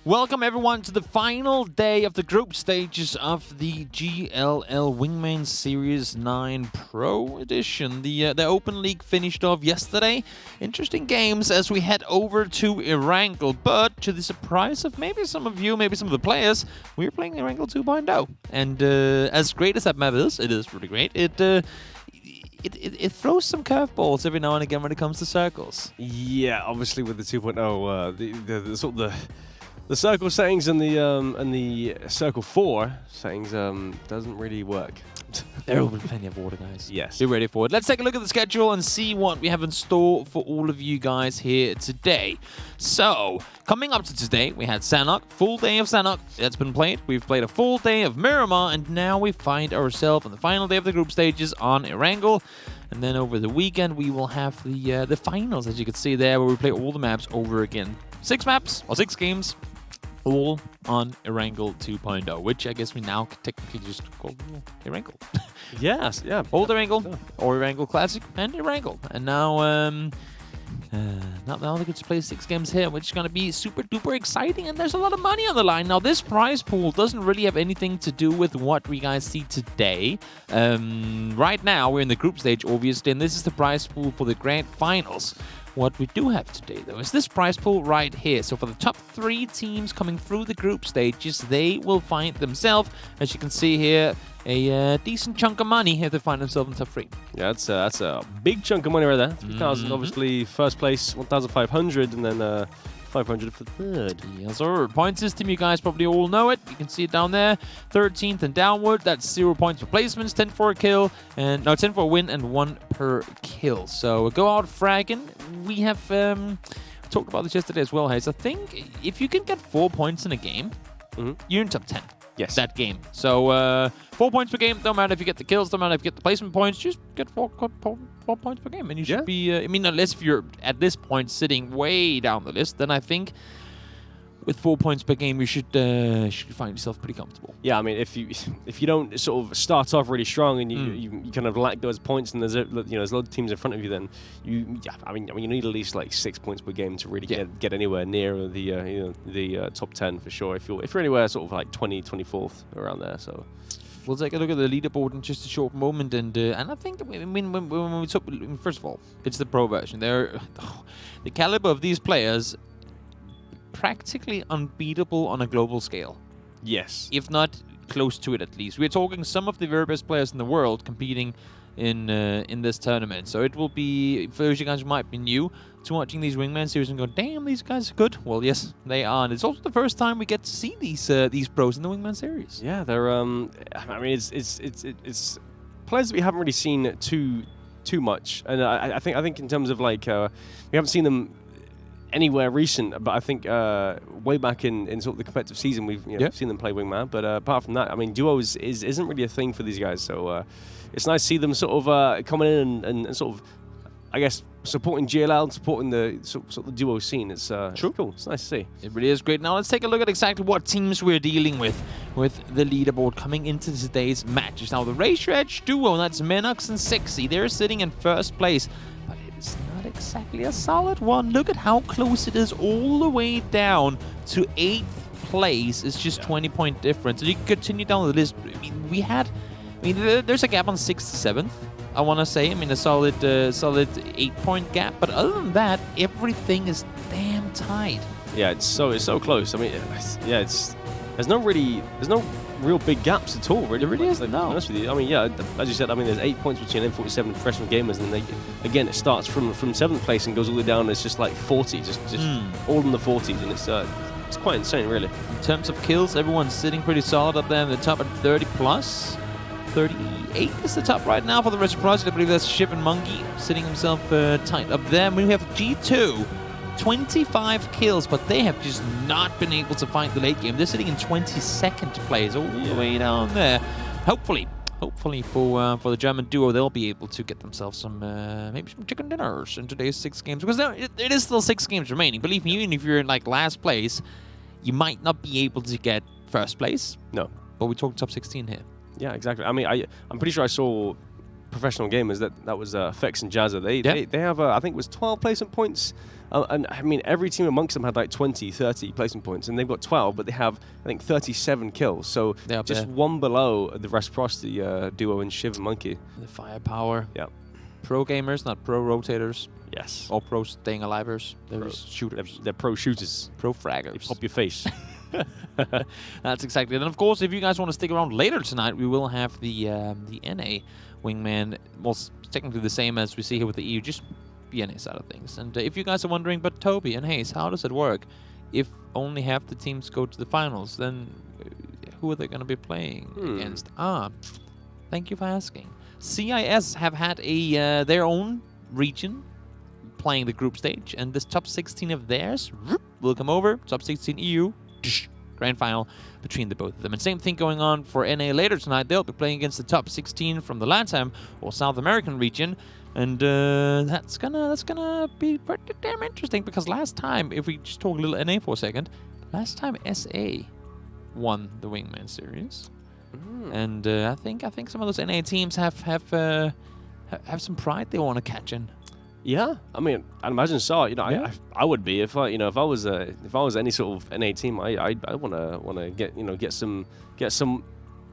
Welcome everyone to the final day of the group stages of the GLL Wingman Series 9 Pro Edition. The Open League finished off yesterday. Interesting games as we head over to Erangel, but to the surprise of maybe some of you, maybe some of the players, we're playing Erangel 2.0. And as great as that map is, it is really great. It throws some curveballs every now and again when it comes to circles. Yeah, obviously with the 2.0, the circle settings and the circle 4 settings doesn't really work. There will be plenty of water, guys. Yes. Be ready for it. Let's take a look at the schedule and see what we have in store for all of you guys here today. So, coming up to today, we had Sanhok, full day of Sanhok. That's been played. We've played a full day of Miramar, and now we find ourselves on the final day of the group stages on Erangel. And then over the weekend, we will have the finals, as you can see there, where we play all the maps over again. 6 maps, or 6 games, all on Erangel 2.0, which I guess we now can technically just call Erangel. Yes, yeah. Old Erangel, or Erangel Classic, and Erangel. And now, now they get to play 6 games here, which is going to be super duper exciting, and there's a lot of money on the line. Now, this prize pool doesn't really have anything to do with what we guys see today. Right now, we're in the group stage, obviously, and this is the prize pool for the grand finals. What we do have today, though, is this prize pool right here. So for the top 3 teams coming through the group stages, they will find themselves, as you can see here, a decent chunk of money if they find themselves in top 3. Yeah, that's a big chunk of money right there. 3,000, obviously, first place, 1,500, and then 500 for third. Yes, sir. Point system, you guys probably all know it. You can see it down there. 13th and downward. That's 0 points for placements, 10 for a kill, and no, 10 for a win and 1 per kill. So go out fragging. We have talked about this yesterday as well, Hayes. I think if you can get 4 points in a game, you're in top 10. Yes. That game. So 4 points per game. Don't matter if you get the kills. Don't matter if you get the placement points. Just get 4 points per game, and you should be. I mean, unless if you're at this point sitting way down the list, then I think with 4 points per game, you should find yourself pretty comfortable. Yeah, I mean, if you don't sort of start off really strong and you kind of lack those points, and there's a lot of teams in front of you, then you need at least like 6 points per game to really get anywhere near the top 10 for sure. If you're anywhere sort of like 24th around there, so. We'll take a look at the leaderboard in just a short moment, and I think when we talk, first of all, it's the pro version. The caliber of these players, practically unbeatable on a global scale. Yes. If not close to it, at least. We're talking some of the very best players in the world competing in this tournament. So it will be, for those of you guys who might be new to watching these Wingman series and go, damn, these guys are good. Well, yes, they are. And it's also the first time we get to see these pros in the Wingman series. Yeah, they're I mean, it's players that we haven't really seen too much. And I think in terms of like we haven't seen them anywhere recent, but I think way back in sort of the competitive season, we've seen them play Wingman. But apart from that, I mean, duos isn't really a thing for these guys. So it's nice to see them sort of coming in and sort of, I guess, supporting GLL and supporting the sort of the duo scene. It's cool. It's nice to see. It really is great. Now let's take a look at exactly what teams we're dealing with the leaderboard coming into today's matches. Now the Razor Edge duo, that's Menox and Sexy. They're sitting in first place, but it is not exactly a solid one. Look at how close it is all the way down to 8th place. It's just 20-point difference. So you can continue down the list. I mean, there's a gap on 6th to 7th. I want to say, I mean, a solid 8-point gap. But other than that, everything is damn tight. Yeah, it's so close. I mean, there's no real big gaps at all. Really, there really is. No. Honest with you, I mean, yeah, as you said, I mean, there's 8 points between M47 freshman gamers, and again, it starts from 7th place and goes all the way down. It's just like 40, just all in the 40s, and it's quite insane, really. In terms of kills, everyone's sitting pretty solid up there in the top at 30 plus. 38 is the top right now for the reciprocity. I believe that's Ship and Monkey sitting himself tight up there. We have G2, 25 kills, but they have just not been able to find the late game. They're sitting in 22nd place all the way down there. Hopefully for the German duo, they'll be able to get themselves some maybe some chicken dinners in today's 6 games, because it is still 6 games remaining. Believe me, even if you're in like last place, you might not be able to get first place. No, but we talk top 16 here. Yeah, exactly. I mean, I'm pretty sure I saw professional gamers. That was Fex and Jazza. They have I think it was 12 placement points. And I mean, every team amongst them had like 20, 30 placement points, and they've got 12, but they have, I think, 37 kills. So just one below the Reciprocity duo in Shiv and Monkey. The firepower. Yeah. Pro gamers, not pro rotators. Yes. Or pro staying alivers. They're just shooters. They're pro shooters. Pro fraggers. They pop your face. That's exactly it. And of course, if you guys want to stick around later tonight, we will have the NA Wingman. Well, technically the same as we see here with the EU, just the NA side of things. And if you guys are wondering, but Toby and Hayes, how does it work? If only half the teams go to the finals, then who are they going to be playing against? Thank you for asking. CIS have had a their own region playing the group stage, and this top 16 of theirs will come over. Top 16 EU, grand final between the both of them. And same thing going on for NA later tonight. They'll be playing against the top 16 from the LATAM or South American region. And that's gonna be pretty damn interesting, because last time, if we just talk a little NA for a second, last time SA won the Wingman Series, and I think some of those NA teams have some pride they want to catch in. Yeah, I mean, I'd imagine so. You know, I would be if I was any sort of NA team. I wanna get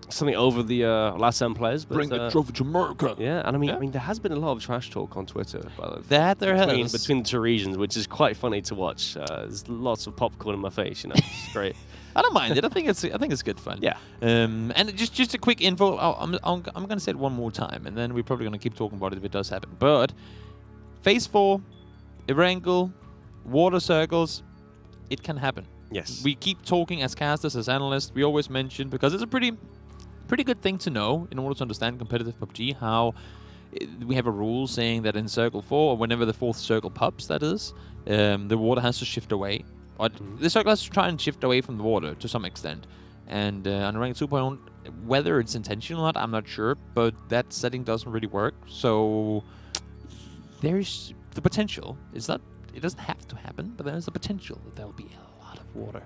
something over the LATAM players. But, bring the trophy to America. Yeah, and I mean, there has been a lot of trash talk on Twitter. Between the two regions, which is quite funny to watch. There's lots of popcorn in my face. You know, it's great. I don't mind it. I think it's good fun. Yeah. And just a quick info. I'm gonna say it one more time, and then we're probably gonna keep talking about it if it does happen. But Phase 4, Erangel, water circles, it can happen. Yes. We keep talking as casters, as analysts. We always mention, because it's a pretty good thing to know in order to understand competitive PUBG, how we have a rule saying that in Circle 4, or whenever the 4th circle pops, that is, the water has to shift away. Or the circle has to try and shift away from the water to some extent. And on Ranked 2.0, whether it's intentional or not, I'm not sure, but that setting doesn't really work. So there's the potential. It doesn't have to happen, but there's the potential that there will be a lot of water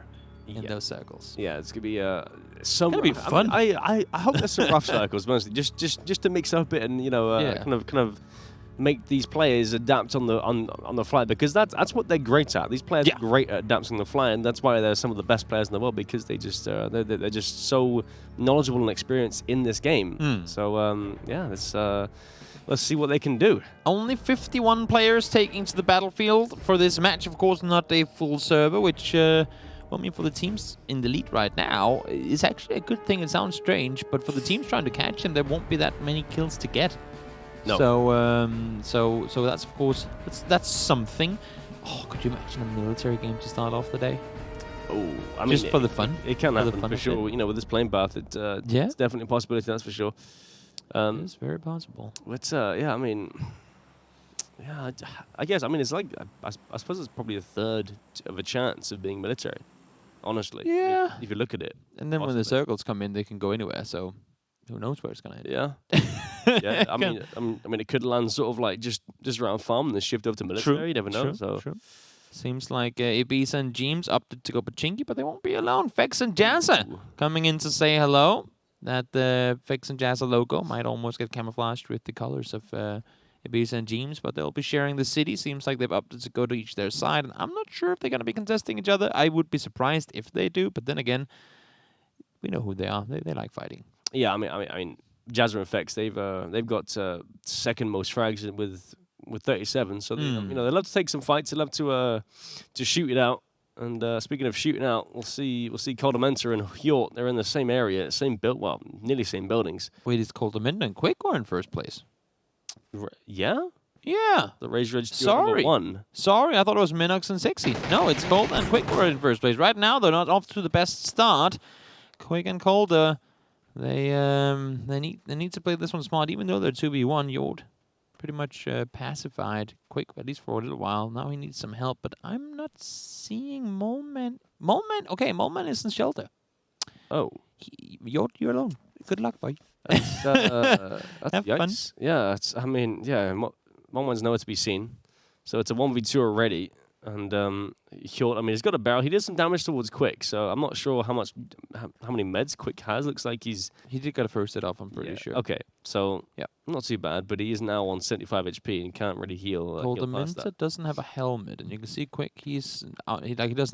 in those circles. Yeah, it's gonna be some. It's gonna be fun. I hope there's some rough circles, mostly just to mix up it and kind of make these players adapt on the fly, because that's what they're great at. These players are great at adapting on the fly, and that's why they're some of the best players in the world, because they just they're just so knowledgeable and experienced in this game. So let's see what they can do. Only 51 players taking to the battlefield for this match. Of course, not a full server, which, well, I mean, for the teams in the lead right now, is actually a good thing. It sounds strange, but for the teams trying to catch them, there won't be that many kills to get. No. So that's, of course, that's something. Oh, could you imagine a military game to start off the day? Oh, I mean, just for the fun. It can happen for sure. You know, with this playing path, it's definitely a possibility. That's for sure. It's very possible. But I mean, I guess, I mean, it's like, I suppose it's probably a third of a chance of being military, honestly. Yeah. If you look at it. And then when the circles come in, they can go anywhere, so who knows where it's going to hit. Yeah. Yeah, I mean, it could land sort of like just around farm and then shift over to military. True. You never know. True. Seems like Ibiza and James opted to go Pachinki, but they won't be alone. Fex and Jazza coming in to say hello. That the Fex and Jazza logo might almost get camouflaged with the colors of Ibiza and James, but they'll be sharing the city. Seems like they've opted to go to each their side, and I'm not sure if they're going to be contesting each other. I would be surprised if they do, but then again, we know who they are. They like fighting. Yeah, I mean, Jazza and Fex, they've got second most frags with 37, so they, they love to take some fights. They love to shoot it out. And speaking of shooting out, we'll see Coldamenta and Hjort. They're in the same area, same build, well, nearly same buildings. Wait, is Coldamenta and Quick or in first place? Yeah. The Rage Ridge Sorry, I thought it was Minox and Sixy. No, it's Cold and Quick were in first place. Right now, they're not off to the best start. Quick and Cold, they need to play this one smart, even though they're 2v1. Hjort pretty much pacified Quick, at least for a little while. Now he needs some help, but I'm not seeing Molman. Okay, Molman is in shelter. Oh. You're alone. Good luck, boy. That's Have fun. Yeah, Molman's nowhere to be seen. So it's a 1v2 already. And Hjort, I mean, he's got a barrel. He did some damage towards Quick, so I'm not sure how many meds Quick has. Looks like He did get a first hit off, I'm pretty sure. Okay, so yeah, not too bad, but he is now on 75 HP and can't really heal. Goldeminter doesn't have a helmet, and you can see Quick, he doesn't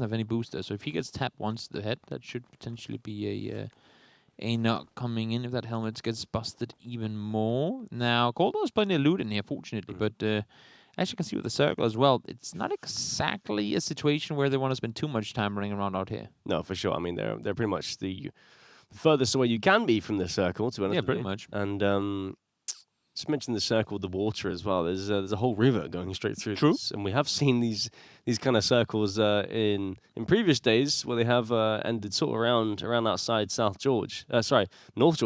have any booster, so if he gets tapped once to the head, that should potentially be a knock coming in if that helmet gets busted even more. Now, Golden's plenty of loot in here, fortunately, but as you can see with the circle as well, it's not exactly a situation where they want to spend too much time running around out here. No, for sure. I mean, they're pretty much the furthest away you can be from the circle, to be honest. Yeah, pretty much. And just mentioned the circle with the water as well. There's a whole river going straight through. True. This, and we have seen these kind of circles in previous days where they have ended sort of around outside North George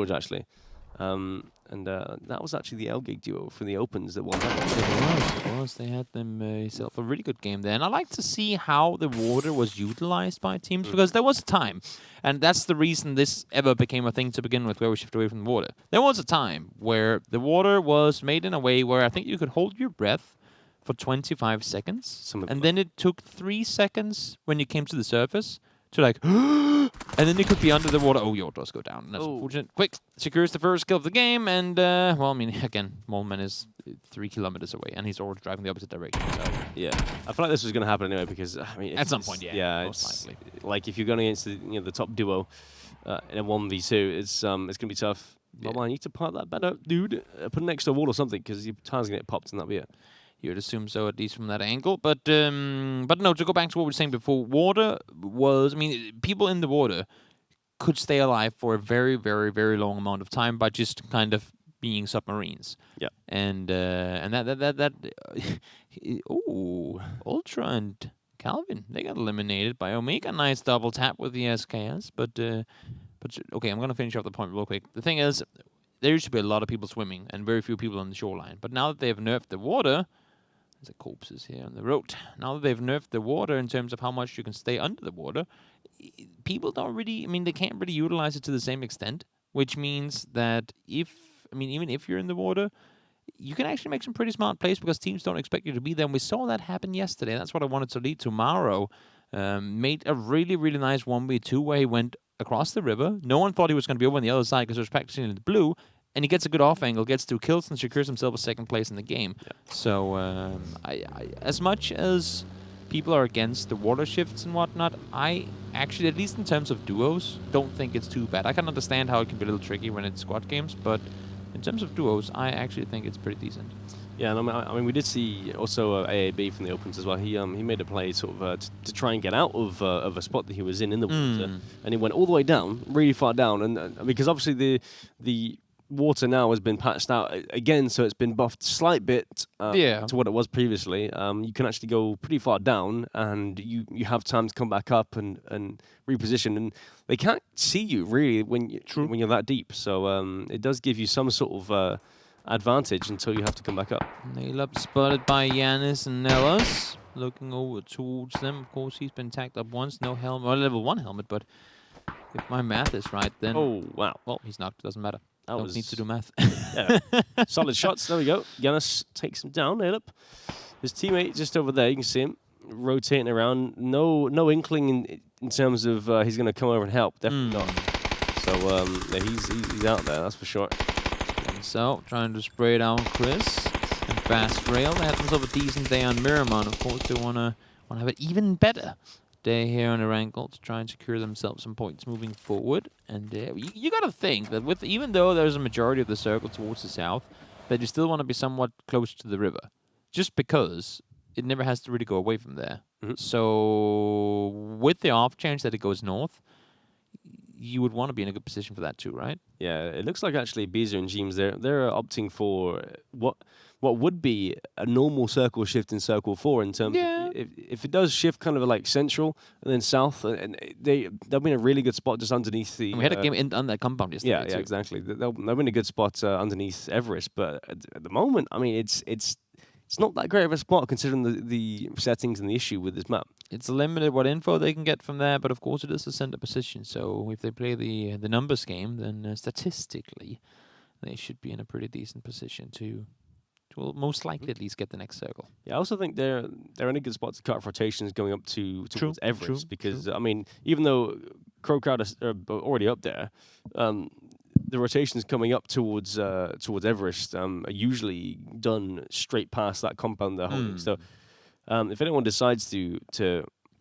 actually. And that was actually the Elgig duo for the Opens that won that. It was. They had them a really good game there. And I like to see how the water was utilized by teams, because there was a time, and that's the reason this ever became a thing to begin with, where we shift away from the water. There was a time where the water was made in a way where I think you could hold your breath for 25 seconds, and then it took 3 seconds when you came to the surface to like, and then you could be under the water. Oh, your does go down. That's unfortunate. Quick secures the first kill of the game, and well, I mean, again, Molman is 3 kilometers away, and he's already driving the opposite direction. So yeah, I feel like this was going to happen anyway, because I mean, at some point, yeah, most likely. Like if you're going against the top duo in a 1v2, it's going to be tough. Yeah. Well, I need to part that better, dude. Put an extra wall or something, because your tire's going to get popped, and that'll be it. You would assume so, at least from that angle. But no, to go back to what we were saying before, water was... I mean, people in the water could stay alive for a very, very, very long amount of time by just kind of being submarines. Yeah. And that ooh, Ultra and Calvin, they got eliminated by Omega. Nice double tap with the SKS. But okay, I'm going to finish off the point real quick. The thing is, there used to be a lot of people swimming and very few people on the shoreline. But now that they've nerfed the water... There's corpses here on the road. Now that they've nerfed the water in terms of how much you can stay under the water, people don't really... I mean, they can't really utilize it to the same extent, which means that even if you're in the water, you can actually make some pretty smart plays because teams don't expect you to be there. And we saw that happen yesterday. That's what I wanted to lead to. Mauro made a really, really nice 1v2 where he went across the river. No one thought he was going to be over on the other side because he was practicing in the blue. And he gets a good off angle, gets 2 kills, and secures himself a second place in the game. Yeah. So, I as much as people are against the water shifts and whatnot, I actually, at least in terms of duos, don't think it's too bad. I can understand how it can be a little tricky when it's squad games, but in terms of duos, I actually think it's pretty decent. Yeah, and I mean, we did see also AAB from the Opens as well. He made a play sort of to try and get out of a spot that he was in the water, and he went all the way down, really far down, and because obviously the water now has been patched out again, so it's been buffed slight bit to what it was previously. You can actually go pretty far down, and you have time to come back up and reposition, and they can't see you really when you're that deep. So it does give you some sort of advantage until you have to come back up. Nail up spotted by Yanis and Nellos. Looking over towards them. Of course, he's been tagged up once. No helmet, well, level 1 helmet, but if my math is right, then... Oh, wow. Well, he's knocked. Doesn't matter. Don't need to do math. Yeah. Solid shots. There we go. Yanis takes him down. Nail up. His teammate just over there. You can see him rotating around. No inkling in terms of he's going to come over and help. Definitely not. So yeah, he's out there. That's for sure. And so trying to spray down Chris and fast rail. They had themselves a decent day on Miramon. Of course, they want to have it even better day here on Erangel to try and secure themselves some points moving forward. And you got to think that even though there's a majority of the circle towards the south, that you still want to be somewhat close to the river, just because it never has to really go away from there. So with the off chance that it goes north, you would want to be in a good position for that too, right? Yeah, it looks like actually Beezer and Jeems, they're opting for what would be a normal circle shift in Circle 4 in terms of if it does shift kind of like central and then south, and they'll be in a really good spot just underneath the... we had a game on that compound yesterday. Yeah, exactly. They'll be in a good spot underneath Everest, but at the moment, I mean, it's not that great of a spot considering the settings and the issue with this map. It's limited what info they can get from there, but of course it is a center position. So if they play the numbers game, then statistically they should be in a pretty decent position to will most likely at least get the next circle. Yeah, I also think they're in a good spot to cut off rotations going up towards Everest because I mean, even though Crow Crowd are already up there, the rotations coming up towards Everest are usually done straight past that compound they're holding. So if anyone decides to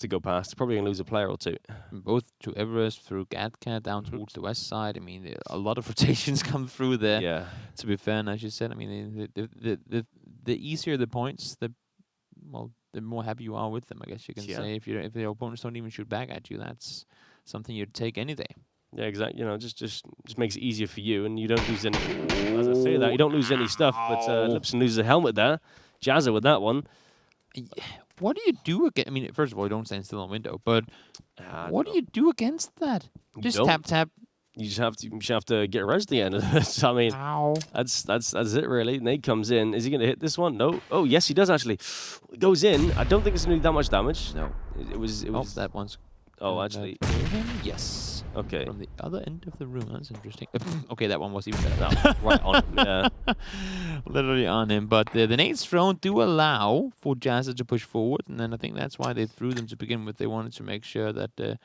go past, they're probably going to lose a player or two. Both to Everest, through Gatka, down towards the west side. I mean, a lot of rotations come through there. Yeah. To be fair, and as you said, I mean, the easier the points, the more happy you are with them. I guess you can say if the opponents don't even shoot back at you, that's something you'd take any day. Yeah, exactly. You know, just makes it easier for you, and you don't lose any. As I say that, you don't lose any stuff. But Lipson loses a helmet there. Jazza with that one. What do you do again? I mean, first of all, you don't stand still on window, but what do you do against that? Just tap. You just have to get res at the end of this. I mean, that's it really. Nate comes in. Is he going to hit this one? No. Oh yes, he does actually. It goes in. I don't think it's going to do that much damage. No. It was. That one's. Oh, actually. Yes. Okay. From the other end of the room. That's interesting. Okay, that one was even better. No, right on him. Yeah. Literally on him. But the nades thrown do allow for Jazza to push forward, and then I think that's why they threw them to begin with. They wanted to make sure that there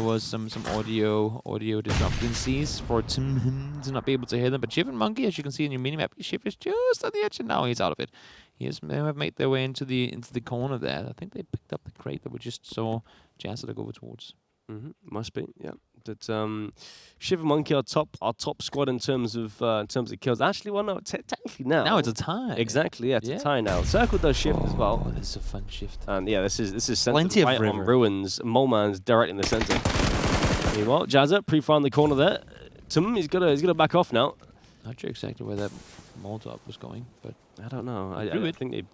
was some audio discrepancies for him to not be able to hear them. But Chip and Monkey, as you can see in your minimap, Chip is just on the edge, and now he's out of it. They have made their way into the corner there. I think they picked up the crate that we just saw Jazza to go towards. Must be, yeah. But Shiver Monkey, our top squad in terms of kills. Actually, well, no, technically now. Now it's a tie. Exactly, yeah, it's a tie now. Circle does shift as well. Oh, this is a fun shift. And yeah, this is centered Plenty of right on Ruins. Moleman's direct in the center. Meanwhile, Jazza pre-fire in the corner there. He's gotta back off now. Not sure exactly where that Molotov was going, but I don't know. I think they.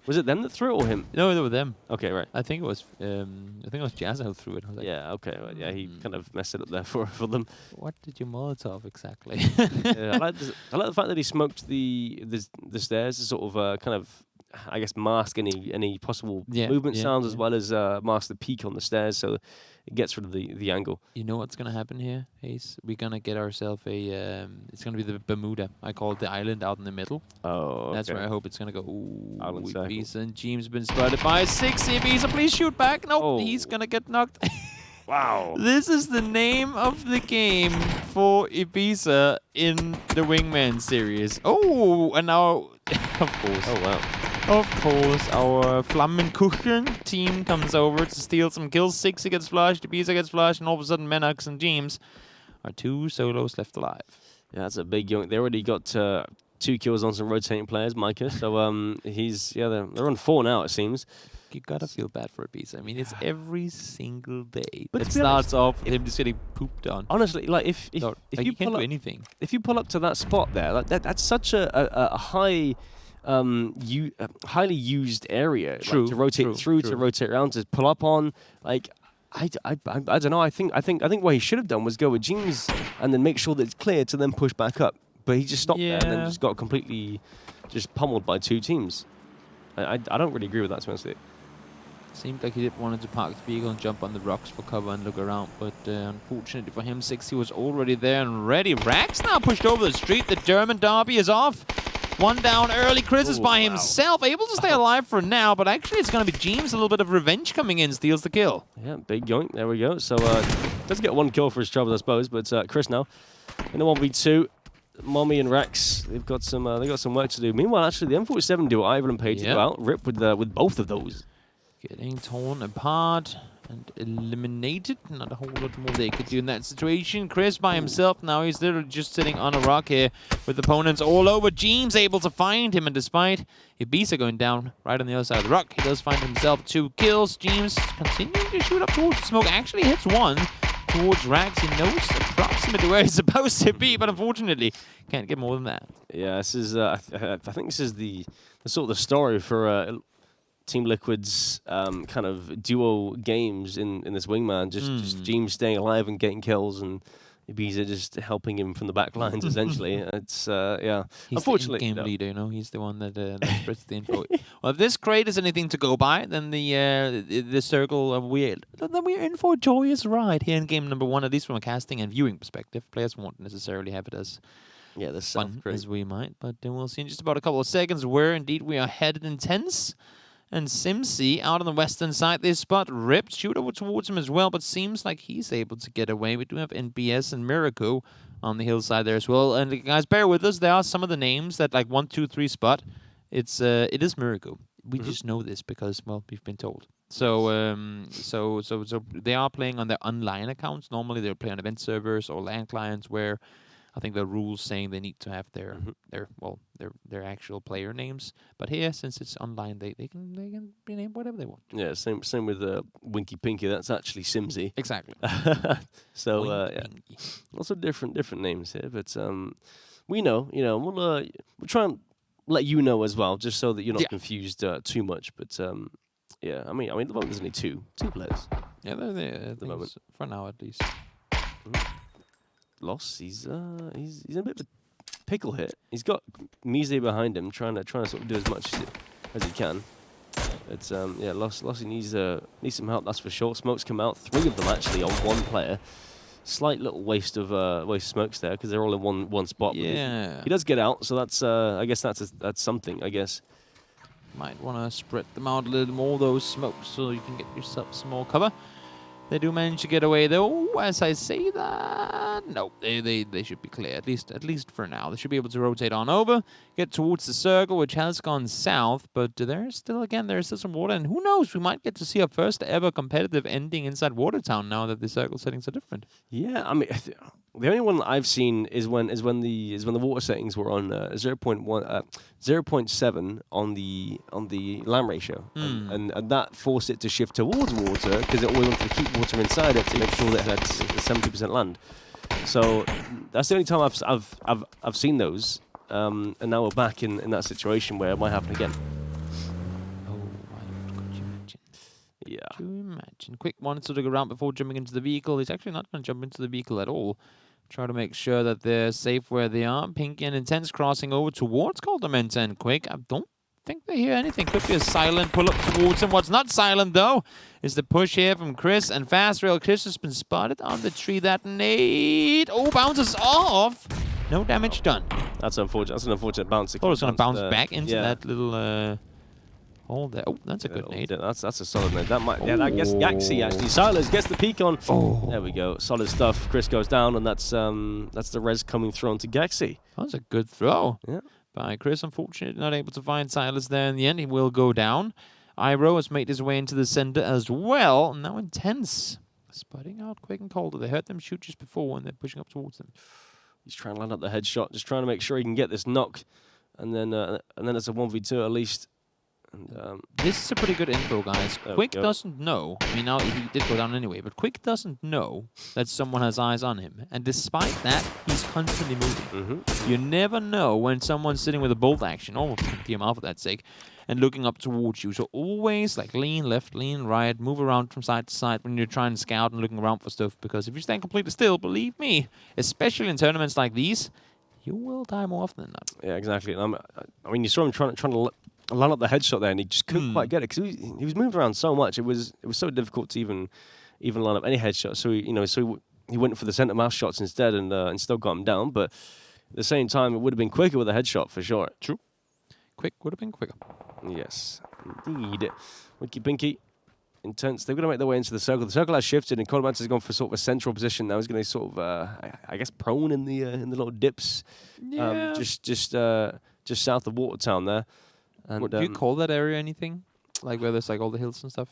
Was it them that threw it or him? No, they were them. Okay, right. I think it was Jazza who threw it. I was like, yeah, okay. Well, yeah, he kind of messed it up there for them. What did you Molotov exactly? Yeah, I like the fact that he smoked the stairs to sort of kind of, I guess, mask any possible movement sounds as well as mask the peak on the stairs, so it gets rid of the angle. You know what's gonna happen here, Ace? We're gonna get ourselves a. It's gonna be the Bermuda. I call it the island out in the middle. Oh, okay. That's where I hope it's gonna go. Ooh, Ibiza and James been spotted by 6. Ibiza, please shoot back. Nope, he's gonna get knocked. Wow. This is the name of the game for Ibiza in the Wingman series. Oh, and now, of course. Oh, wow. Of course, our Flammenkuchen team comes over to steal some kills. 6 gets flushed, Ibiza gets flushed, and all of a sudden Menux and James are 2 solos left alive. Yeah, that's a big young. They already got 2 kills on some rotating players, Micah. So they're on 4 now, it seems. You gotta feel bad for Ibiza. I mean, it's every single day. But it starts off with him just getting pooped on. Honestly, like if you can't do anything. If you pull up to that spot there, like that's such a high. Highly used area to rotate to rotate around, to pull up on. Like, I don't know. I think what he should have done was go with James and then make sure that it's clear to then push back up. But he just stopped there and then just got completely just pummeled by 2 teams. I don't really agree with that, to be honest with you. Seemed like he wanted to park the vehicle and jump on the rocks for cover and look around, but unfortunately for him, 60 was already there and ready. Rax now pushed over the street. The German derby is off. 1 down early. Chris is by himself, able to stay alive for now, but actually it's going to be James. A little bit of revenge coming in, steals the kill. Yeah, big yoink. There we go. So does get 1 kill for his trouble, I suppose, but Chris now in a 1v2. Mommy and Rex, they've got some work to do. Meanwhile, actually, the M47 duo, Ivan and Page, go out. Rip with both of those. Getting torn apart and eliminated. Not a whole lot more they could do in that situation. Chris by himself now. He's literally just sitting on a rock here with opponents all over. James able to find him, and despite Ibiza going down right on the other side of the rock, he does find himself 2 kills. James continuing to shoot up towards the smoke. Actually hits 1 towards Rax. He knows approximately where he's supposed to be, but unfortunately can't get more than that. Yeah, this is. I think this is the sort of the story for Team Liquid's kind of duo games in this Wingman. Just James staying alive and getting kills, and Ibiza just helping him from the back lines, essentially. It's, yeah. He's unfortunately, the game leader, you know. He's the one that spreads the info. Well, if this crate is anything to go by, then the circle, then we're in for a joyous ride here in game number 1, at least from a casting and viewing perspective. Players won't necessarily have it as Yeah, the fun South Crate. as we might. But we'll see in just about a couple of seconds where indeed we are headed intense. And Simsy out on the western side, this spot ripped. Shoot over towards him as well, but seems like he's able to get away. We do have NBS and Miracle on the hillside there as well. And guys, bear with us. There are some of the names that like 1, 2, 3 spot. It is Miracle. We just know this because, well, we've been told. So, so they are playing on their online accounts. Normally, they'll play on event servers or LAN clients where I think the rules saying they need to have their actual player names. But here, since it's online, they can be named whatever they want. Yeah, same with Winky Pinky. That's actually Simsy. Exactly. So yeah, lots of different names here. But we know, we'll try and let you know as well, just so that you're not confused too much. But yeah, I mean, at the moment there's only two players. Yeah, they're there at the moment for now at least. Loss. He's in a bit of a pickle here. He's got Mise behind him, trying to sort of do as much as he can. But yeah, Lossy needs some help. That's for sure. Smokes come out, 3 of them actually on 1 player. Slight little waste of smokes there because they're all in one spot. Yeah, he does get out, so that's I guess that's something. I guess might want to spread them out a little more, those smokes, so you can get yourself some more cover. They do manage to get away, though. As I say that, no, they should be clear, at least for now. They should be able to rotate on over, get towards the circle, which has gone south. But there's still some water, and who knows? We might get to see our first ever competitive ending inside Watertown now that the circle settings are different. Yeah, I mean, the only one that I've seen is when the water settings were on 0.7 on the land ratio, and that forced it to shift towards water because it always wanted to keep water inside it to make sure that it had 70% land. So that's the only time I've seen those, and now we're back in that situation where it might happen again. Oh, could you imagine? Yeah. Could you imagine? Quick one to look around before jumping into the vehicle. He's actually not going to jump into the vehicle at all. Try to make sure that they're safe where they are. Pinky and Intense crossing over towards Coldamenta and Quick. I don't think they hear anything. Could be a silent pull up towards him. What's not silent, though, is the push here from Chris. And Fast Rail Chris has been spotted on the tree. That nade. Oh, bounces off. No damage done. That's unfortunate. That's an unfortunate bounce. I thought it was going to bounce back into that little hole there. Oh, that's a good nade. That's a solid nade. That might. Yeah, I guess Yaxi actually. Silas gets the peek on. Oh. There we go. Solid stuff. Chris goes down, and that's the res coming through onto Gaxi. That was a good throw. Yeah. By Chris, unfortunately, not able to find Silas there in the end. He will go down. Iro has made his way into the center as well. Now Intense. Spotting out Quick and Colder. They heard them shoot just before and they're pushing up towards them. He's trying to land up the headshot, just trying to make sure he can get this knock. And then it's a 1v2 at least. And, this is a pretty good info, guys. Quick doesn't know. I mean, now he did go down anyway, but Quick doesn't know that someone has eyes on him. And despite that, he's constantly moving. You never know when someone's sitting with a bolt action, or DMR for that sake, and looking up towards you. So always like lean left, lean right, move around from side to side when you're trying to scout and looking around for stuff. Because if you stand completely still, believe me, especially in tournaments like these, you will die more often than not. Yeah, exactly. And I mean, you saw him trying to line up the headshot there, and he just couldn't quite get it because he was moving around so much. It was so difficult to even line up any headshot. So he went for the center mass shots instead, and still got him down. But at the same time, it would have been quicker with a headshot for sure. True. Quick would have been quicker. Yes, indeed. Winky Pinky, Intense. They're going to make their way into the circle. The circle has shifted, and Coldamenta has gone for sort of a central position now. He's going to sort of, I guess, prone in the little dips, just south of Watertown there. And, do you call that area anything? Like where there's like all the hills and stuff?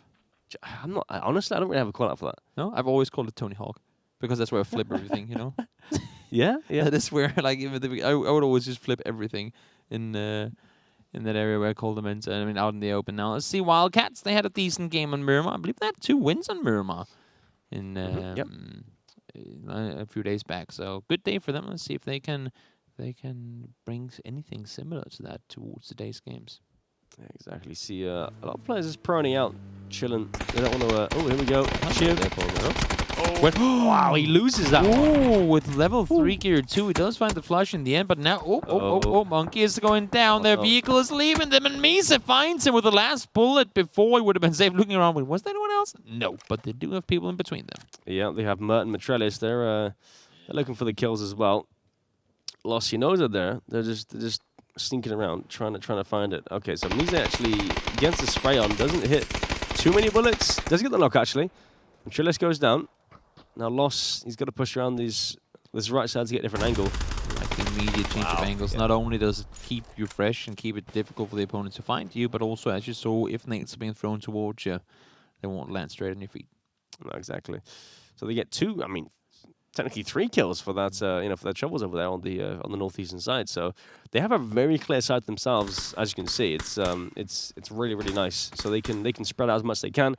I'm not. Honestly, I don't really have a call out for that. No, I've always called it Tony Hawk because that's where I flip everything. You know. Yeah. That is where like I would always just flip everything in that area where I called them in. I mean, out in the open now. Let's see, Wildcats. They had a decent game on Miramar. I believe they had 2 wins on Miramar in a few days back. So good day for them. Let's see if they can bring anything similar to that towards today's games. Yeah, exactly. See, a lot of players just proning out, chilling. They don't want to. Oh, here we go. Wow, he loses that one. With level 3 gear 2, he does find the flush in the end, but now, Monkey is going down. Their vehicle is leaving them, and Misa finds him with the last bullet before he would have been safe. Looking around, was there anyone else? No, but they do have people in between them. Yeah, they have Mert and Matrellis. They're looking for the kills as well. Lost, he knows they're there. They're just sneaking around, trying to find it. Okay, so Mise actually against the spray on doesn't hit too many bullets. Does get the knock actually. Trillis goes down. Now Lost, he's got to push around this right side to get a different angle. Like the immediate change of angles. Not only does it keep you fresh and keep it difficult for the opponent to find you, but also, as you saw, if nades are being thrown towards you, they won't land straight on your feet. No, exactly. So they get 2. I mean, technically 3 kills for that. For their troubles over there on the northeastern side. So they have a very clear side themselves, as you can see. It's really really nice. So they can spread out as much as they can.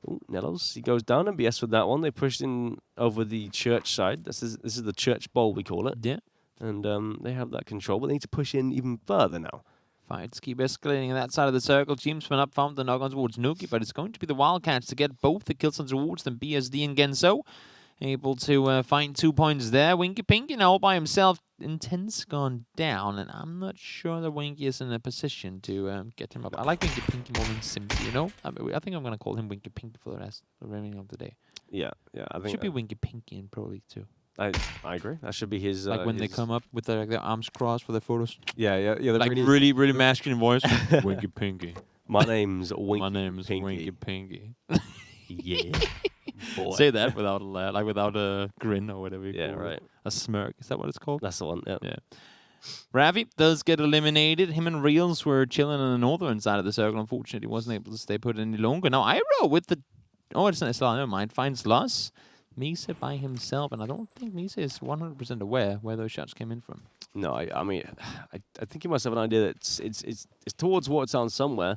Ooh, Nettles, he goes down and BS with that one. They pushed in over the church side. This is the church bowl, we call it. Yeah. And they have that control, but they need to push in even further now. Fights keep escalating on that side of the circle. Teams spin up, found the knock on towards Nuki, but it's going to be the Wildcats to get both the kills on towards them. BSD and Genso able to find 2 points there. Winky Pinky now all by himself. Intense gone down, and I'm not sure that Winky is in a position to get him up. I like Winky Pinky more than Simpy, you know? I think I'm going to call him Winky Pinky for the remaining of the day. Yeah, I think should be Winky Pinky in Pro League too. I agree. That should be his. Like when they come up with their arms crossed for their photos. Yeah. Like really masculine voice. Winky Pinky. My name's Winky. My name's Pinky. Winky Pinky. Yeah. Boy. Say that without a laugh, like without a grin or whatever you call right. it. A smirk. Is that what it's called? That's the one. Yeah. Ravi does get eliminated. Him and Reels were chilling on the northern side of the circle. Unfortunately, wasn't able to stay put any longer. Now Iro with the it's not Islam, never mind. Finds Loss. Misa by himself, and I don't think Misa is 100% aware where those shots came in from. No, I mean, I think he must have an idea that it's towards Watertown somewhere.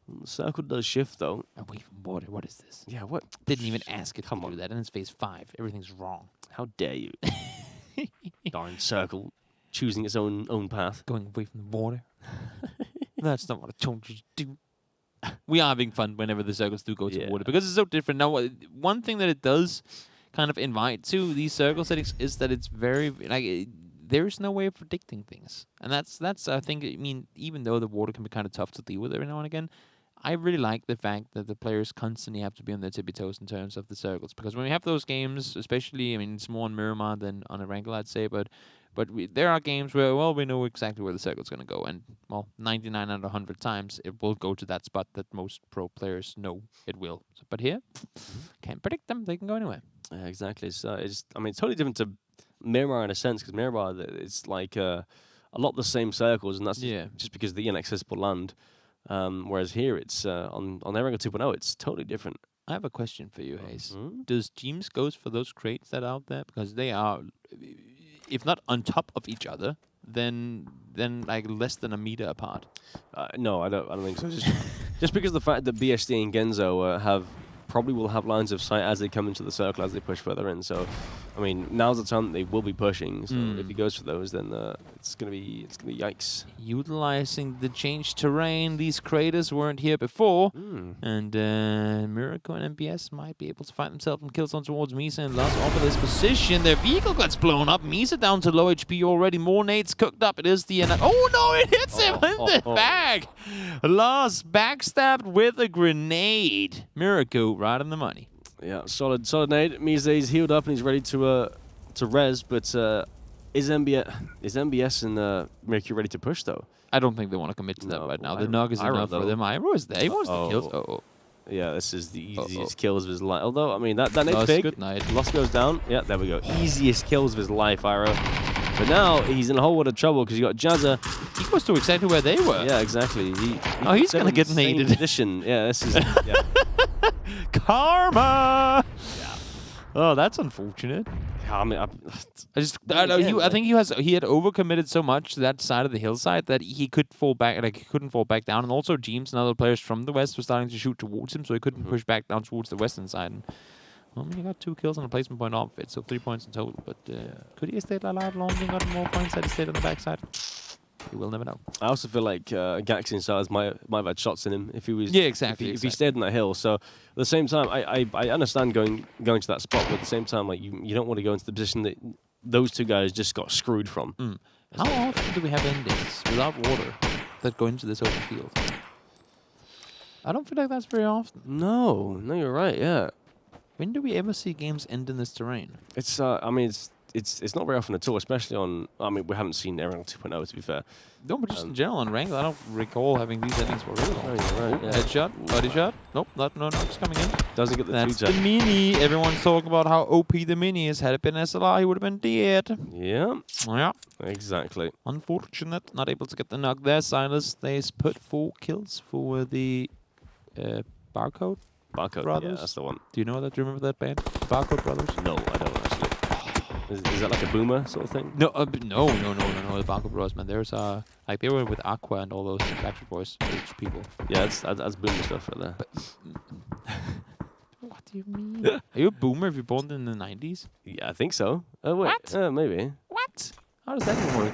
The circle does shift though. Away from water. What is this? Yeah, what? Didn't even ask it to do that. And it's phase 5. Everything's wrong. How dare you? Darn circle, choosing its own path. Going away from the water. That's not what I told you to do. We are having fun whenever the circles do go to water because it's so different. Now, one thing that it does kind of invite to these circle settings is that it's very there's no way of predicting things, and that's I think, I mean, even though the water can be kind of tough to deal with every now and again, I really like the fact that the players constantly have to be on their tippy toes in terms of the circles, because when we have those games, especially, I mean, it's more on Miramar than on a Wrangler, I'd say, but there are games where, well, we know exactly where the circle's going to go, and, well, 99 out of 100 times, it will go to that spot that most pro players know it will. But here, can't predict them. They can go anywhere. Yeah, exactly. So it's totally different to Miramar in a sense, because Miramar, it's like a lot the same circles, and that's just because of the inaccessible land. Whereas here, it's on Wrangler 2.0, it's totally different. I have a question for you, Hayes. Does Teams goes for those crates that are out there? Because they are, if not on top of each other, then like less than a meter apart. No, I don't think so. Just because of the fact that BSD and Genzo probably will have lines of sight as they come into the circle, as they push further in. So, I mean, now's the time that they will be pushing. So if he goes for those, then it's gonna be yikes. Utilizing the changed terrain, these craters weren't here before, and Miracle and MBS might be able to find themselves some kills on towards Misa and Lars off of this position. Their vehicle gets blown up. Misa down to low HP already. More nades cooked up. It is the end. Oh no! It hits him in the back. Lars backstabbed with a grenade. Miracle right on the money. Yeah, solid nade. Mise's healed up and he's ready to res, but is MBS and Mercury ready to push though? I don't think they want to commit to that right now. The Nog is enough for them. Iro is there. He wants the kills. Yeah, this is the easiest kills of his life. Although, I mean, that nade's big. Good night. Loss goes down. Yeah, there we go. Easiest kills of his life, Iro. But now he's in a whole lot of trouble because you got Jazza. He goes to exactly where they were. Yeah, exactly. He's going to get naded. Position. Yeah, this is... Yeah. Karma! Yeah. Oh, that's unfortunate. Yeah, I mean, I think he had overcommitted so much to that side of the hillside that he could fall back, he couldn't fall back down. And also, James and other players from the west were starting to shoot towards him, so he couldn't push back down towards the western side. And, well, I mean, he got 2 kills on a placement point off it, so 3 points in total. But could he have stayed alive longer and gotten more points had he stayed on the backside? You will never know. I also feel like Gaxing Stars might have had shots in him if he was. Yeah, exactly. If he stayed on that hill. So at the same time, I understand going to that spot, but at the same time, like you don't want to go into the position that those two guys just got screwed from. How often do we have endings without water that go into this open field? I don't feel like that's very often. No, you're right. Yeah. When do we ever see games end in this terrain? It's I mean, it's it's not very often at all, especially on. I mean, we haven't seen everyone 2.0 to be fair. No, but just in general on ranked, I don't recall having these settings for real. Oh, you're right. Yeah. Headshot, body shot. Nope, no, just coming in. Doesn't get the That's two the mini. Everyone's talking about how OP the mini is. Had it been SLR, he would have been dead. Yeah. Yeah. Exactly. Unfortunate. Not able to get the knock there. Silas stays put 4 kills for the Barcode Barcode. Brothers. Yeah, that's the one. Do you know that? Do you remember that band? Barcode Brothers? No, I don't actually. Is that like a boomer sort of thing? No, no. The Barcode Brothers, man. There's like they were with Aqua and all those Backstreet Boys age people. Yeah, that's boomer stuff right there. But what do you mean? Are you a boomer if you're born in the 90s? Yeah, I think so. Oh wait, What? maybe. What? How does that even work?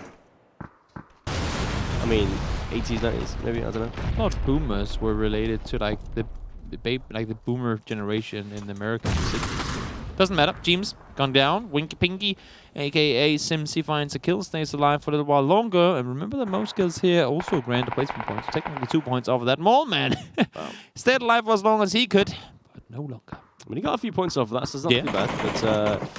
I mean, 80s, 90s, maybe. I don't know. I thought boomers were related to like the boomer generation in the American cities. Doesn't matter. James gone down. Winky Pinky, aka Simsy, finds a kill, stays alive for a little while longer. And remember that most kills here also grant a placement point. So technically 2 points off of that. Mole man stayed alive for as long as he could, but no longer. I mean, he got a few points off of that, so it's not too bad. But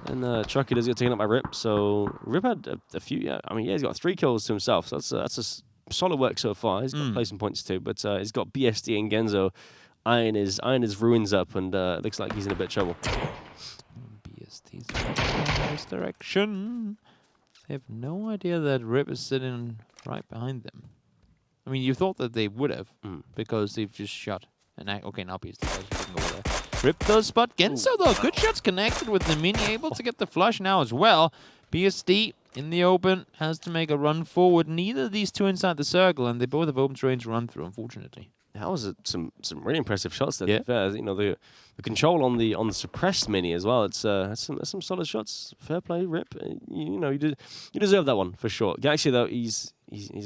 and Truckee does get taken up by Rip. So Rip had a few. Yeah, I mean, he's got 3 kills to himself. So that's solid work so far. He's got placement points too, but he's got BSD and Genzo eyeing his ruins up, and looks like he's in a bit of trouble. BSD's in this direction. They have no idea that Rip is sitting right behind them. I mean, you thought that they would have, because they've just shot an okay, now BSD doesn't go there. Rip does spot Genzo though. Good shots connected with the mini, able to get the flush now as well. BSD in the open has to make a run forward. Neither of these two inside the circle, and they both have open terrain to run through, unfortunately. That was some really impressive shots there. Yeah. To be fair. You know, the control on the suppressed mini as well. It's that's some solid shots. Fair play, Rip. You know, you deserve that one for sure. Actually, though, he's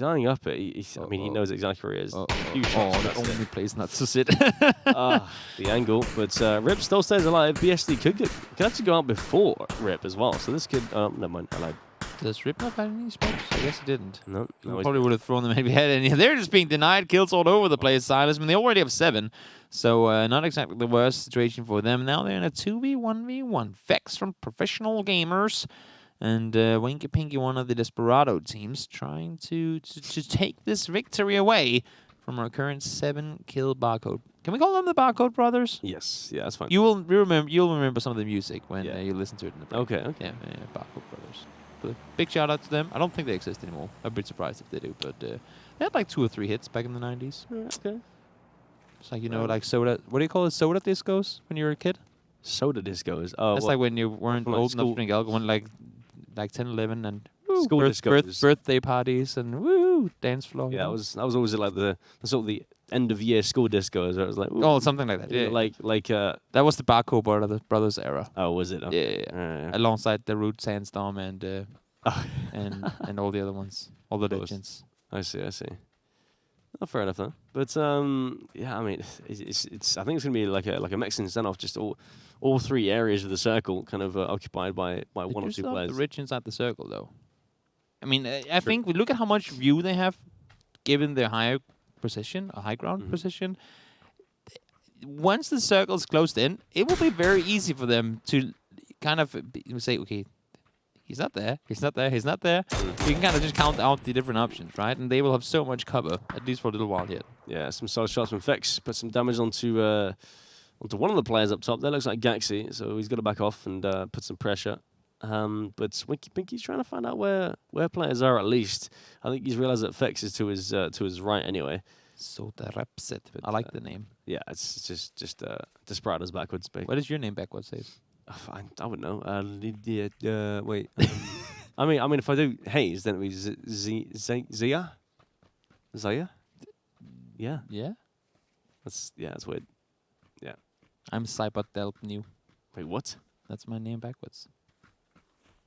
eyeing up it. I mean, he knows exactly where he is. The only place not to sit. The angle, but Rip still stays alive. BSD could actually go out before Rip as well. So this could. Never mind. I lied. Does Rip not have any smokes? I guess he didn't. No, Probably would have thrown them if he had any. They're just being denied kills all over the place, Silas. I mean, they already have 7. So not exactly the worst situation for them. Now they're in a 2v1v1. Vex from Professional Gamers. And Winky Pinky, one of the Desperado teams, trying to take this victory away from our current 7-kill Barcode. Can we call them the Barcode Brothers? Yes, yeah, that's fine. You'll remember some of the music when you listen to it in the break. Okay. Yeah, Barcode Brothers. But big shout out to them. I don't think they exist anymore. I'd be surprised if they do, but they had like 2 or 3 hits back in the 90s. Okay. It's like, like soda. What do you call it? Soda discos when you were a kid? Soda discos. Oh, that's like when you weren't like old enough school. to drink alcohol, like 10, 11, and School discos. birthday parties and woo dance floor. Yeah, that was always like the sort of the end of year school discos. Where it was like something like that. Yeah, like that was the Barcode Brothers era. Oh, was it? Okay. Yeah. Alongside the Root Sandstorm and and all the other ones, all the legends. I see. Oh, fair enough, though. But yeah, I mean, it's I think it's gonna be like a Mexican standoff, just all 3 areas of the circle kind of occupied by one or two players. The rich inside the circle, though. I mean, I think we look at how much view they have, given their higher position, a high ground position. Once the circle is closed in, it will be very easy for them to kind of say, okay, he's not there, he's not there, he's not there. You can kind of just count out the different options, right? And they will have so much cover, at least for a little while yet. Yeah, some solid shots from Vex. Put some damage onto one of the players up top. That looks like Gaxi, so he's got to back off and put some pressure. But Winky Pinky's trying to find out where players are at least. I think he's realised that Vex is to his right anyway. Soda Repset. I like the name. Yeah, it's just Desperados backwards. What is your name backwards, say? I wouldn't know. Wait. I mean, if I do Haze, then it would be Zia? Zaya? Yeah. Yeah? That's weird. Yeah. I'm Cybot Delp New. Wait, what? That's my name backwards.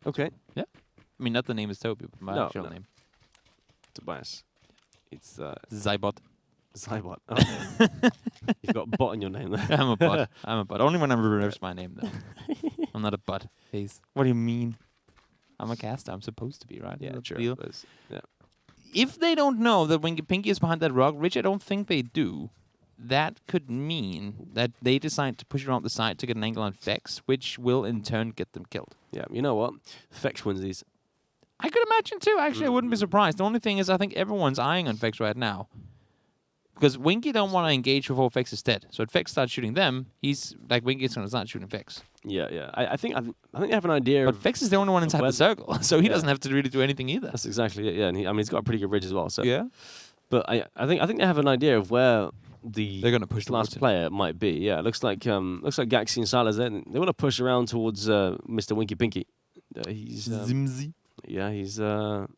Okay. Yeah. I mean, not the name is Toby, but my actual name. Tobias. It's Zybot. Zybot. Okay. You've got a bot in your name there. I'm a bot. Only when I reverse my name, though. I'm not a bot. Haze. What do you mean? I'm a caster. I'm supposed to be, right? Yeah, true. Yeah. If they don't know that Winky Pinky is behind that rock, which I don't think they do, that could mean that they decide to push around the side to get an angle on Vex, which will in turn get them killed. Yeah, you know what? Vex wins these. I could imagine too. Actually, I wouldn't be surprised. The only thing is, I think everyone's eyeing on Vex right now. Because Winky don't want to engage before Vex is dead. So if Vex starts shooting them, he's like Winky's going to start shooting Vex. Yeah. I think they have an idea. But Vex is the only one inside the circle, so he doesn't have to really do anything either. That's exactly it. Yeah, and he's got a pretty good ridge as well. So yeah. But I think they have an idea of where they're going to push the last player might be. Yeah, it looks like Gaxi and Silas there. They want to push around towards Mr. Winky Pinky. He's Zimzy. Yeah, he's I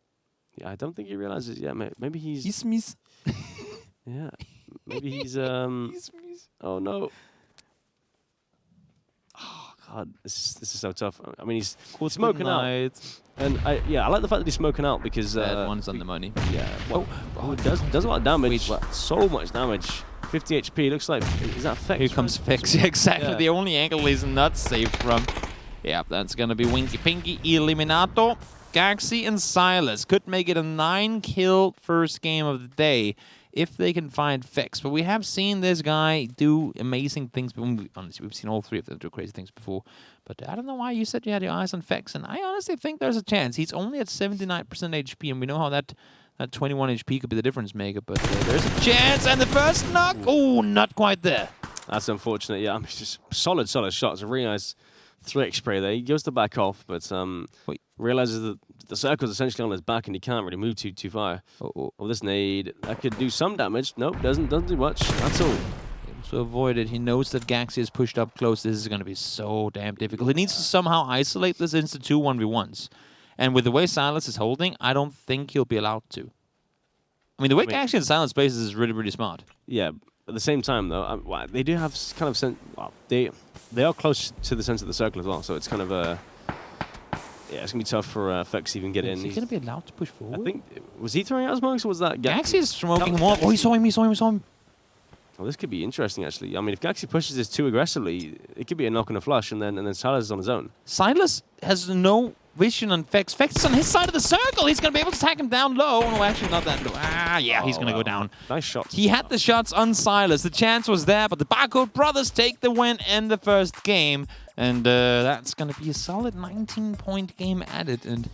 don't think he realizes. Yeah, maybe he's. Ismis. Yeah, maybe he's. Oh no. Oh God, this is so tough. I mean, he's smoking out, and I like the fact that he's smoking out because that one's on the money. Yeah. Well, it does a lot of damage. So much damage. 50 HP. Looks like is that Vex? Here comes Vex. Yeah, exactly. Yeah. The only angle he's not safe from. Yeah, that's gonna be Winky Pinky, Eliminato, Gaxi, and Silas. Could make it a 9-kill first game of the day if they can find Vex. But we have seen this guy do amazing things. But honestly, we've seen all three of them do crazy things before. But I don't know why you said you had your eyes on Vex, and I honestly think there's a chance. He's only at 79% HP, and we know how that 21 HP could be the difference maker. But there's a chance, and the first knock, oh, not quite there. That's unfortunate. Yeah, I mean, just solid shots. A really nice 3x spray there. He goes to back off, but realizes that the circle's essentially on his back and he can't really move too far. Oh, this nade, that could do some damage. Nope, doesn't do much. That's all. To avoid it, he knows that Gaxi is pushed up close. This is going to be so damn difficult. He needs to somehow isolate this into 2 1v1s. And with the way Silas is holding, I don't think he'll be allowed to. I mean, the way Gaxi and Silas plays is really, really smart. Yeah, at the same time, though, they do have kind of they are close to the center of the circle as well, so it's kind of it's gonna be tough for Vex to even get in. Is he gonna be allowed to push forward? I think was he throwing out his smokes or was that Gaxi? Gaxi is smoking him off. Oh, he saw him. Well, this could be interesting actually. I mean, if Gaxi pushes this too aggressively, it could be a knock and a flush, and then Silas is on his own. Silas has no vision on Vex. Vex is on his side of the circle. He's going to be able to tag him down low. No, actually not that low. He's going to go down. Nice shot. He had the shots on Silas. The chance was there, but the Barcode brothers take the win in the first game. And that's going to be a solid 19-point game added. And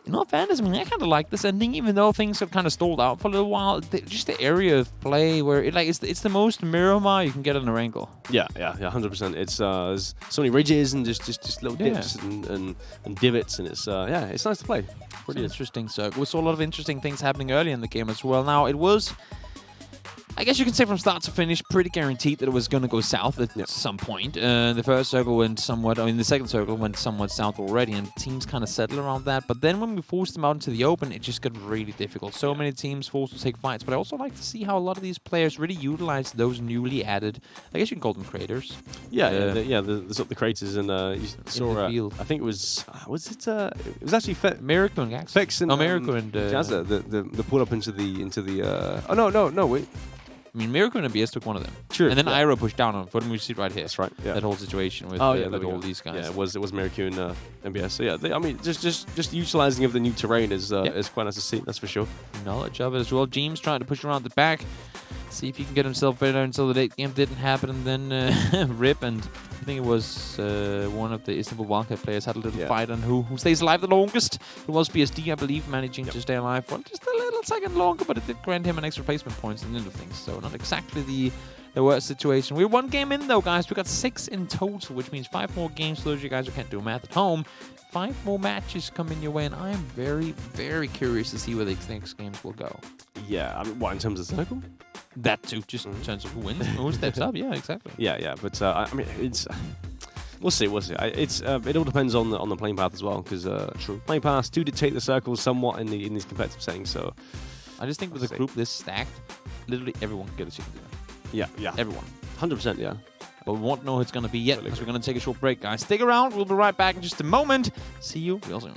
in all fairness, I mean, I kind of like this ending, even though things have kind of stalled out for a little while. Just the area of play where it's the most Miramar you can get on a wrangle. Yeah, 100%. It's there's so many ridges and just little dips and divots, and it's nice to play. Pretty interesting. So we saw a lot of interesting things happening early in the game as well. Now it was, I guess you can say from start to finish, pretty guaranteed that it was going to go south at some point. The first circle went somewhat, the second circle went somewhat south already, and teams kind of settled around that. But then when we forced them out into the open, it just got really difficult. So many teams forced to take fights. But I also like to see how a lot of these players really utilize those newly added, I guess you can call them creators. The creators, and you saw, I think it was it was actually Miracle and Gax. Vex and Miracle and Jazza, the pull up into the no wait. I mean, Miracle and ABS took one of them. True. And then Iroh pushed down on foot, and we see it right here. That's right. Yeah. That whole situation with all these guys. Yeah, it was Miracle and MBS. So yeah, I mean, just utilizing of the new terrain is quite nice to see. That's for sure. Knowledge of it as well. James trying to push around the back, see if he can get himself better until the late game didn't happen, and then rip. And I think it was one of the Istanbul Wildcat players had a little fight on who stays alive the longest. It was BSD, I believe, managing to stay alive for just a little second longer, but it did grant him an extra placement points in the end of things. So not exactly the worst situation. We're 1 game in though, guys. We got 6 in total, which means 5 more games for those of you guys who can't do math at home. 5 more matches coming your way, and I'm very, very curious to see where these next games will go. Yeah, I mean, what, in terms of circle? That too, just in terms of who wins, who steps up. Yeah, exactly. Yeah, but I mean, it's. We'll see. It all depends on the playing path as well, because playing paths do dictate the circles somewhat in these competitive settings. So, I just think with a group this stacked, literally everyone can get a chicken dinner. Yeah. Everyone. 100%. Yeah. But we won't know who it's going to be yet, because we're going to take a short break, guys. Stick around. We'll be right back in just a moment. See you real soon.